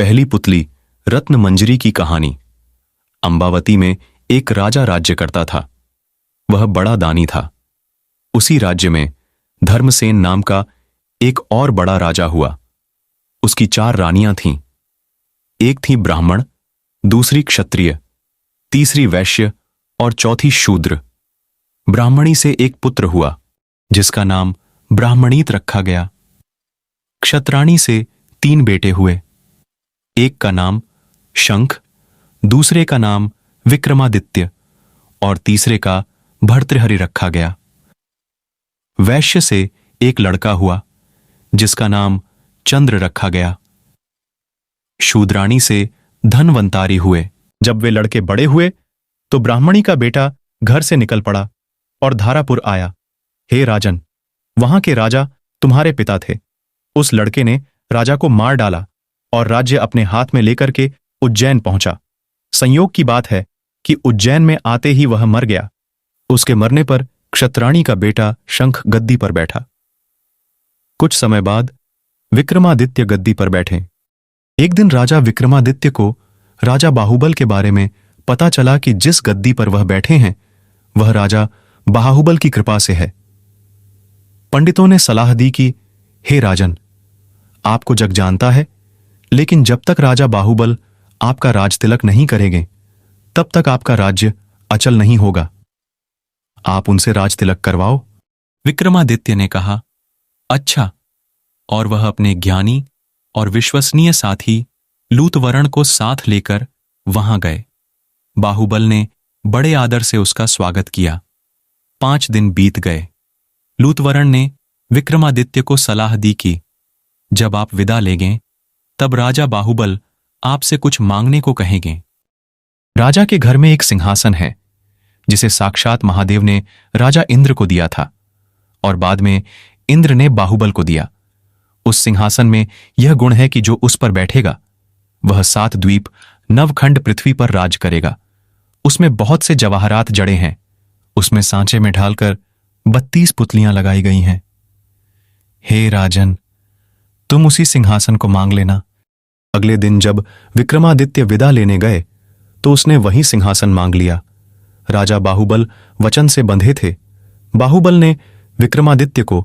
पहली पुतली रत्न मंजरी की कहानी। अंबावती में एक राजा राज्य करता था। वह बड़ा दानी था। उसी राज्य में धर्मसेन नाम का एक और बड़ा राजा हुआ। उसकी 4 रानियां थीं। एक थी ब्राह्मण, दूसरी क्षत्रिय, तीसरी वैश्य और चौथी शूद्र। ब्राह्मणी से एक पुत्र हुआ जिसका नाम ब्राह्मणीत रखा गया। क्षत्राणी से 3 बेटे हुए। एक का नाम शंख, दूसरे का नाम विक्रमादित्य और तीसरे का भर्तृहरि रखा गया। वैश्य से एक लड़का हुआ जिसका नाम चंद्र रखा गया। शूद्राणी से धनवंतारी हुए। जब वे लड़के बड़े हुए तो ब्राह्मणी का बेटा घर से निकल पड़ा और धारापुर आया। हे राजन, वहां के राजा तुम्हारे पिता थे। उस लड़के ने राजा को मार डाला और राज्य अपने हाथ में लेकर के उज्जैन पहुंचा। संयोग की बात है कि उज्जैन में आते ही वह मर गया। उसके मरने पर क्षत्राणी का बेटा शंख गद्दी पर बैठा। कुछ समय बाद विक्रमादित्य गद्दी पर बैठे। एक दिन राजा विक्रमादित्य को राजा बाहुबल के बारे में पता चला कि जिस गद्दी पर वह बैठे हैं वह राजा बाहुबल की कृपा से है। पंडितों ने सलाह दी कि हे राजन, आपको जग जानता है, लेकिन जब तक राजा बाहुबल आपका राज तिलक नहीं करेंगे तब तक आपका राज्य अचल नहीं होगा। आप उनसे राज तिलक करवाओ। विक्रमादित्य ने कहा, अच्छा। और वह अपने ज्ञानी और विश्वसनीय साथी लूतवरण को साथ लेकर वहां गए। बाहुबल ने बड़े आदर से उसका स्वागत किया। 5 दिन बीत गए। लूतवरण ने विक्रमादित्य को सलाह दी कि जब आप विदा लेंगे तब राजा बाहुबल आपसे कुछ मांगने को कहेंगे। राजा के घर में एक सिंहासन है जिसे साक्षात महादेव ने राजा इंद्र को दिया था और बाद में इंद्र ने बाहुबल को दिया। उस सिंहासन में यह गुण है कि जो उस पर बैठेगा वह 7 द्वीप नवखंड पृथ्वी पर राज करेगा। उसमें बहुत से जवाहरात जड़े हैं। उसमें सांचे में ढालकर 32 पुतलियां लगाई गई हैं। हे राजन, तुम उसी सिंहासन को मांग लेना। अगले दिन जब विक्रमादित्य विदा लेने गए तो उसने वही सिंहासन मांग लिया। राजा बाहुबल वचन से बंधे थे। बाहुबल ने विक्रमादित्य को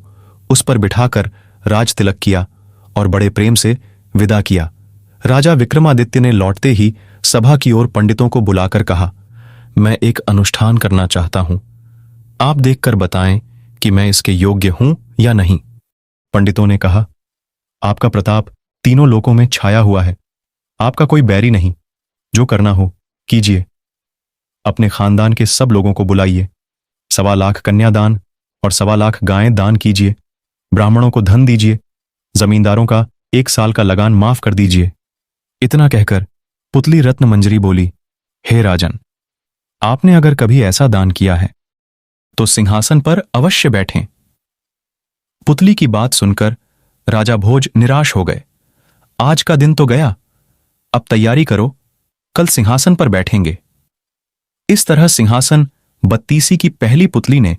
उस पर बिठाकर राज तिलक किया और बड़े प्रेम से विदा किया। राजा विक्रमादित्य ने लौटते ही सभा की ओर पंडितों को बुलाकर कहा, मैं एक अनुष्ठान करना चाहता हूं। आप देखकर बताएं कि मैं इसके योग्य हूं या नहीं। पंडितों ने कहा, आपका प्रताप तीनों लोकों में छाया हुआ है। आपका कोई बैरी नहीं। जो करना हो कीजिए। अपने खानदान के सब लोगों को बुलाइए। 1.25 लाख कन्यादान और 1.25 लाख गायें दान कीजिए। ब्राह्मणों को धन दीजिए। जमींदारों का 1 साल का लगान माफ कर दीजिए। इतना कहकर पुतली रत्न मंजरी बोली, हे राजन, आपने अगर कभी ऐसा दान किया है तो सिंहासन पर अवश्य बैठें। पुतली की बात सुनकर राजा भोज निराश हो गए। आज का दिन तो गया, अब तैयारी करो, कल सिंहासन पर बैठेंगे। इस तरह सिंहासन 32 की पहली पुतली ने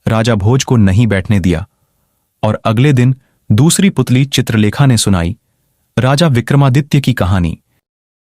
राजा भोज को नहीं बैठने दिया और अगले दिन दूसरी पुतली चित्रलेखा ने सुनाई राजा विक्रमादित्य की कहानी।